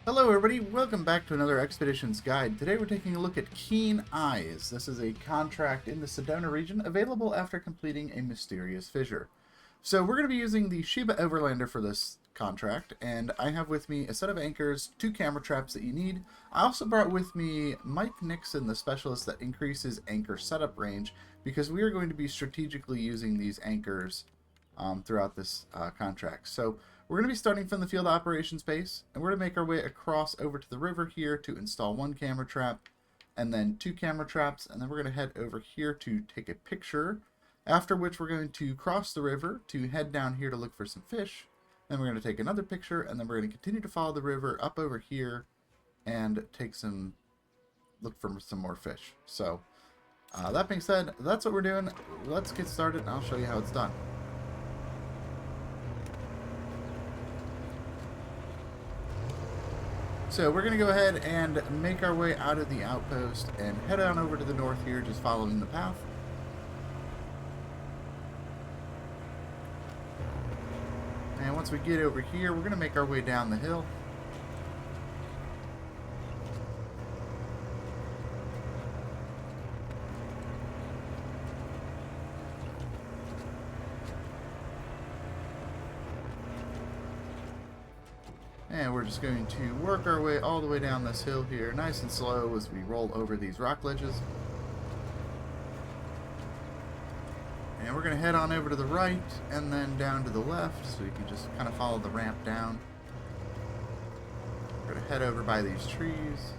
Hello everybody, welcome back to another Expeditions Guide. Today we're taking a look at Keen Eyes. This is a contract in the Sedona region, available after completing a mysterious fissure. So we're going to be using the Sheba Overlander for this contract, and I have with me a set of anchors, 2 camera traps that you need. I also brought with me Mike Nixon, the specialist that increases anchor setup range, because we are going to be strategically using these anchors throughout this contract. So we're going to be starting from the field operations base, and we're going to make our way across over to the river here to install 1 camera trap, and then 2 camera traps, and then we're going to head over here to take a picture, after which we're going to cross the river to head down here to look for some fish. Then we're going to take another picture, and then we're going to continue to follow the river up over here and look for some more fish. So that being said, that's what we're doing. Let's get started, and I'll show you how it's done. So we're going to go ahead and make our way out of the outpost and head on over to the north here, just following the path. And once we get over here, we're going to make our way down the hill. And we're just going to work our way all the way down this hill here, nice and slow as we roll over these rock ledges. And we're going to head on over to the right and then down to the left, so you can just kind of follow the ramp down. We're going to head over by these trees.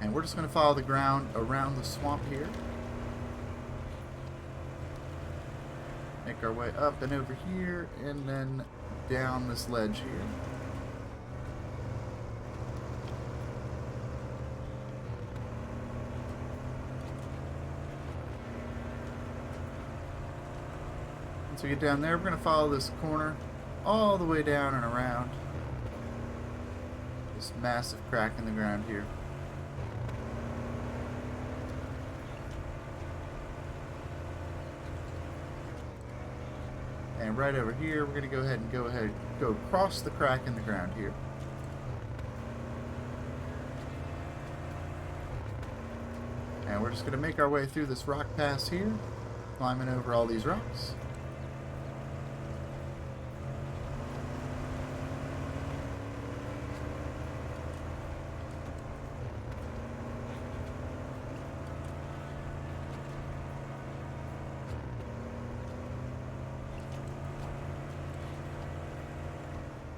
And we're just going to follow the ground around the swamp here. Make our way up and over here, and then down this ledge here. Once we get down there, we're going to follow this corner all the way down and around this massive crack in the ground here. And right over here, we're going to go across the crack in the ground here. And we're just going to make our way through this rock pass here, climbing over all these rocks.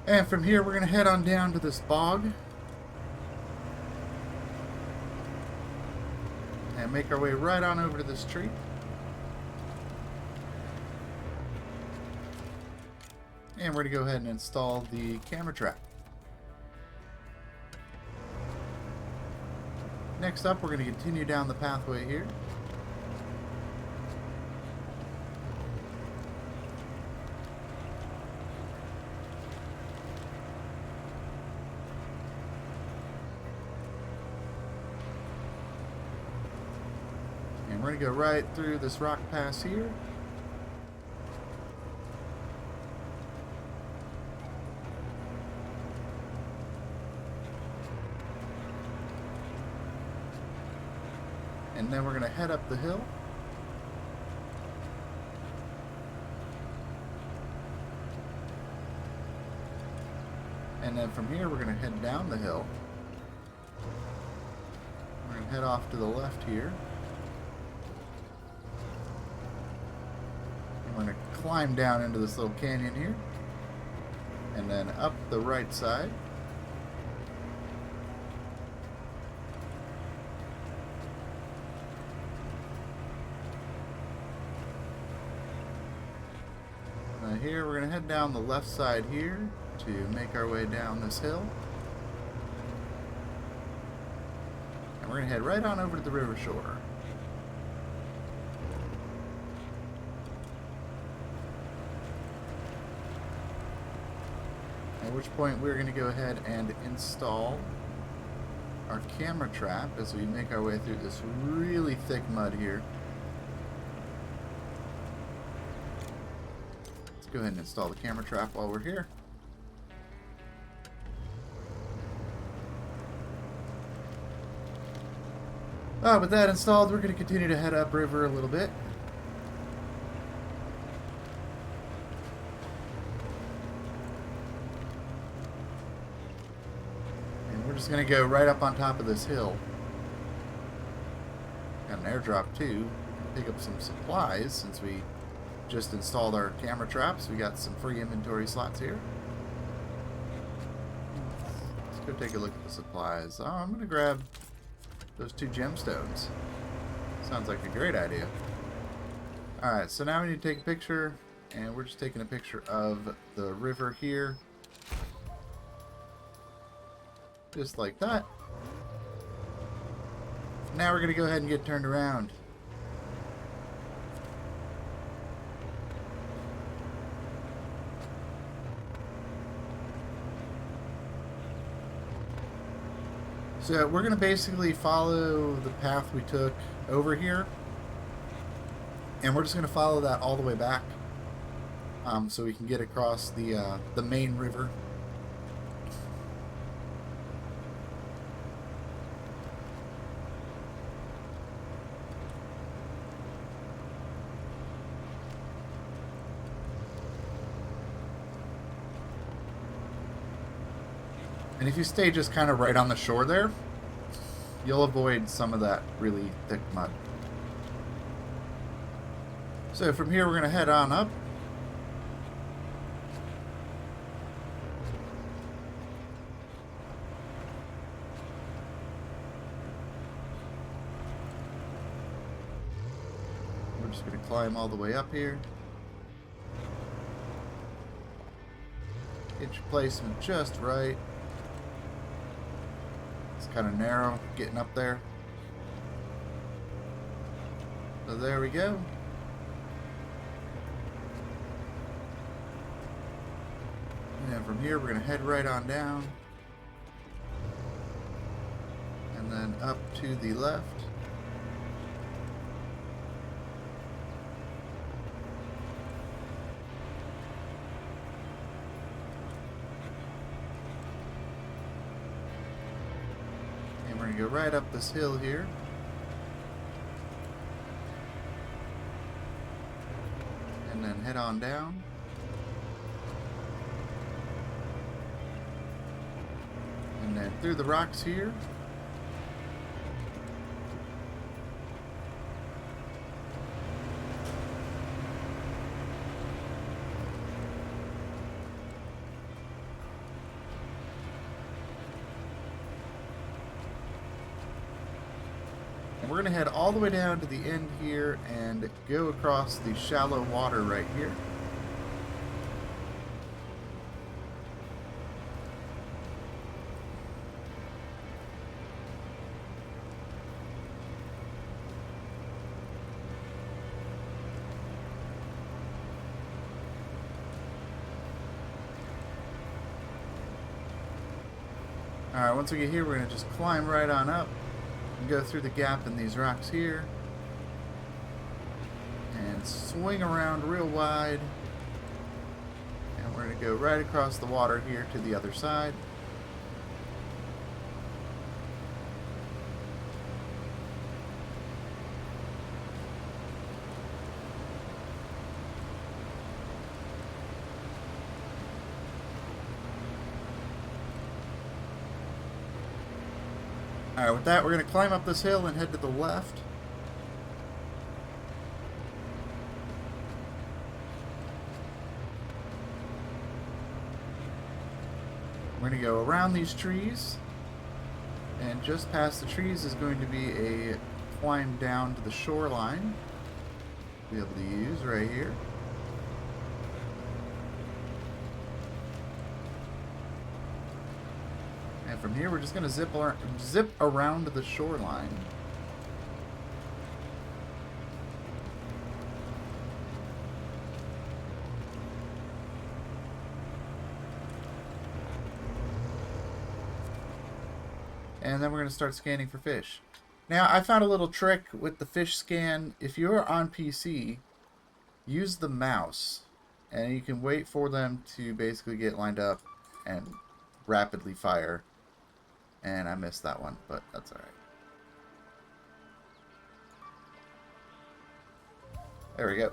And from here, we're going to head on down to this bog and make our way right on over to this tree. And we're going to go ahead and install the camera trap. Next up, we're going to continue down the pathway here. And we're going to go right through this rock pass here. And then we're going to head up the hill. And then from here, we're going to head down the hill. We're going to head off to the left here. We're going to climb down into this little canyon here, and then up the right side. Here we're going to head down the left side here to make our way down this hill. And we're going to head right on over to the river shore. At which point we're going to go ahead and install our camera trap as we make our way through this really thick mud here. go ahead and install the camera trap while we're here. With that installed, we're going to continue to head upriver a little bit. And we're just going to go right up on top of this hill. Got an airdrop too. Pick up some supplies since we just installed our camera traps. We got some free inventory slots here. Let's go take a look at the supplies. Oh, I'm going to grab those 2 gemstones. Sounds like a great idea. Alright, so now we need to take a picture, and we're just taking a picture of the river here. Just like that. Now we're going to go ahead and get turned around. So we're going to basically follow the path we took over here. And we're just going to follow that all the way back. So we can get across the main river. And if you stay just kind of right on the shore there, you'll avoid some of that really thick mud. So from here we're going to head on up. We're just going to climb all the way up here. Get your placement just right. Kind of narrow getting up there. So there we go. And from here we're going to head right on down. And then up to the left. We're going to go right up this hill here. And then head on down. And then through the rocks here. And we're going to head all the way down to the end here and go across the shallow water right here. Alright, once we get here, we're going to just climb right on up. Go through the gap in these rocks here and swing around real wide, and we're going to go right across the water here to the other side. Alright, with that, we're going to climb up this hill and head to the left. We're going to go around these trees, and just past the trees is going to be a climb down to the shoreline. Be able to use right here. And from here, we're just going to zip around the shoreline. And then we're going to start scanning for fish. Now, I found a little trick with the fish scan. If you're on PC, use the mouse And you can wait for them to basically get lined up and rapidly fire. And I missed that one, but that's alright. There we go.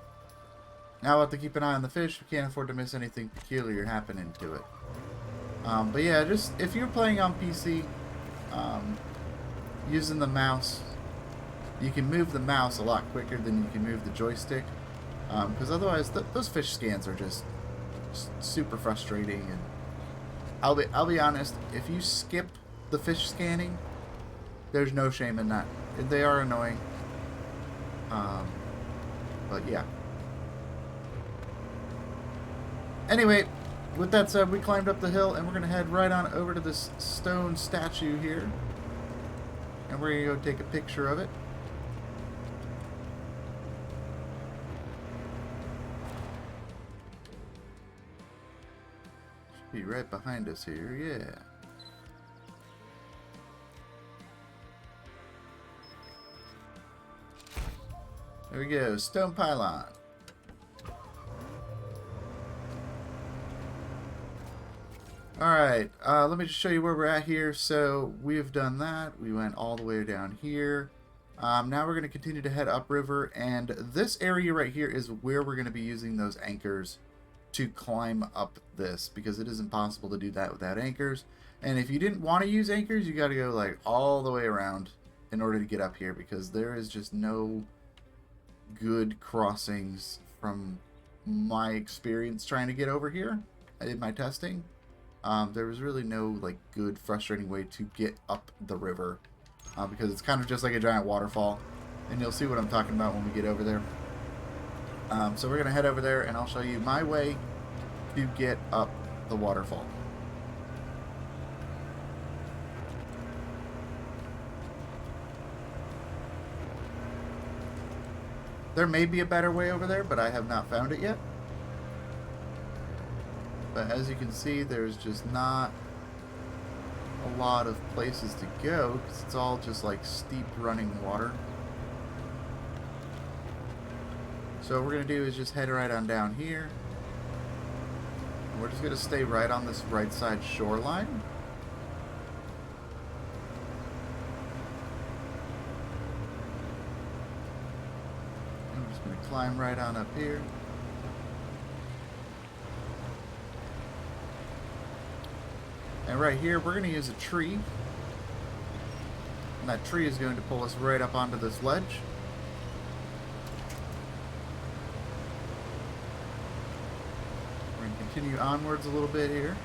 Now we'll have to keep an eye on the fish. We can't afford to miss anything peculiar happening to it. But yeah, just if you're playing on PC, using the mouse, you can move the mouse a lot quicker than you can move the joystick. Because otherwise, those fish scans are just super frustrating. And I'll be honest, if you skip the fish scanning, there's no shame in that. They are annoying. But yeah. Anyway, with that said, we climbed up the hill and we're going to head right on over to this stone statue here. And we're going to go take a picture of it. Should be right behind us here, yeah. There we go, stone pylon. Alright, let me just show you where we're at here. So, we've done that. We went all the way down here. Now we're going to continue to head upriver, and this area right here is where we're going to be using those anchors to climb up this, because it is impossible to do that without anchors. And if you didn't want to use anchors, you got to go like all the way around in order to get up here, because there is just no good crossings from my experience trying to get over here. I did my testing. There was really no like good frustrating way to get up the river, because it's kind of just like a giant waterfall, and you'll see what I'm talking about when we get over there. So we're gonna head over there and I'll show you my way to get up the waterfall. There may be a better way over there, but I have not found it yet. But as you can see, there's just not a lot of places to go, because it's all just like steep running water. So what we're going to do is just head right on down here. And we're just going to stay right on this right side shoreline. And we're just going to climb right on up here. And right here, we're going to use a tree. And that tree is going to pull us right up onto this ledge. We're going to continue onwards a little bit here.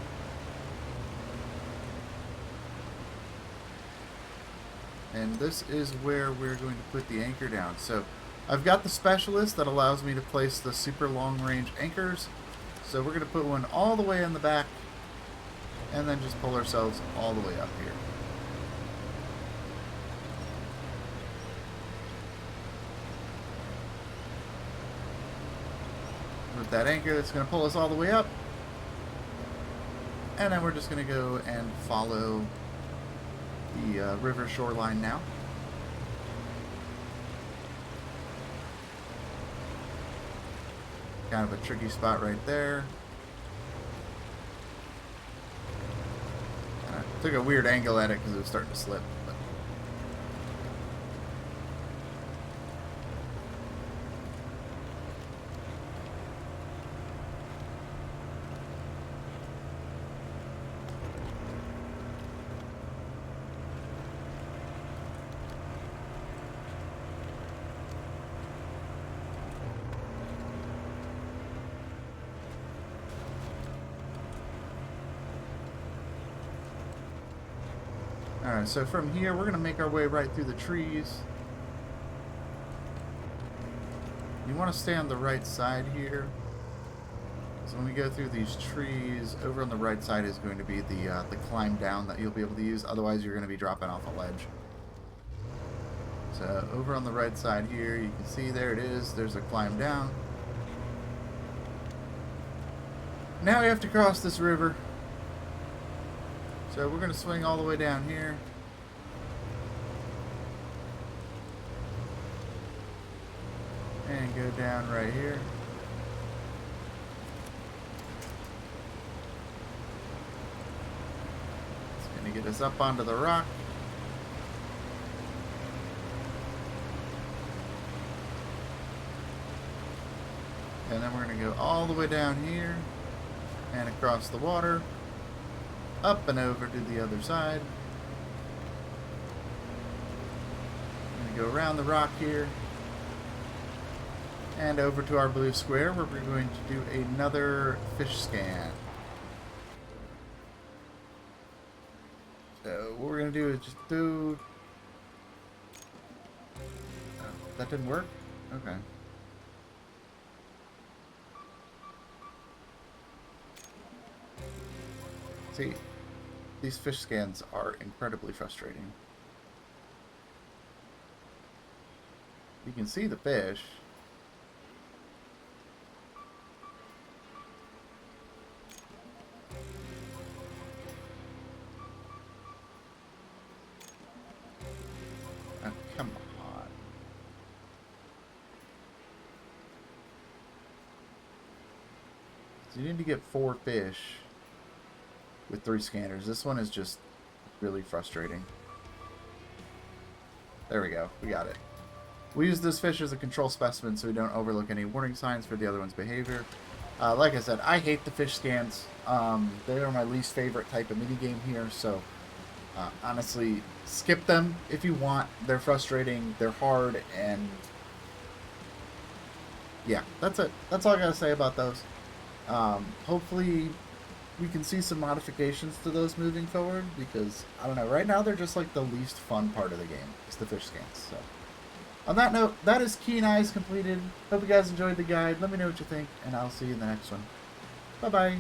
And this is where we're going to put the anchor down. So I've got the specialist that allows me to place the super long range anchors. So we're going to put one all the way in the back, and then just pull ourselves all the way up here. With that anchor, that's going to pull us all the way up. And then we're just going to go and follow the river shoreline now. Kind of a tricky spot right there. Took a weird angle at it because it was starting to slip. But. Alright, so from here, we're going to make our way right through the trees. You want to stay on the right side here. So when we go through these trees, over on the right side is going to be the climb down that you'll be able to use. Otherwise, you're going to be dropping off a ledge. So over on the right side here, you can see there it is. There's a climb down. Now we have to cross this river. So we're going to swing all the way down here. And go down right here. Gonna get us up onto the rock. And then we're going to go all the way down here and across the water, up and over to the other side. I'm going to go around the rock here and over to our blue square where we're going to do another fish scan. So what we're going to do is just do... Oh, that didn't work? Okay. See, these fish scans are incredibly frustrating. You can see the fish. Oh, come on. So you need to get 4 fish with 3 scanners. This one is just really frustrating. There we go. We got it. We use this fish as a control specimen so we don't overlook any warning signs for the other one's behavior. Like I said, I hate the fish scans. They are my least favorite type of minigame here, so honestly, skip them if you want. They're frustrating, they're hard, and yeah, that's it. That's all I gotta say about those. Hopefully we can see some modifications to those moving forward, because, I don't know, right now they're just like the least fun part of the game, is the fish scans. So, on that note, that is Keen Eyes completed. Hope you guys enjoyed the guide. Let me know what you think, and I'll see you in the next one. Bye-bye.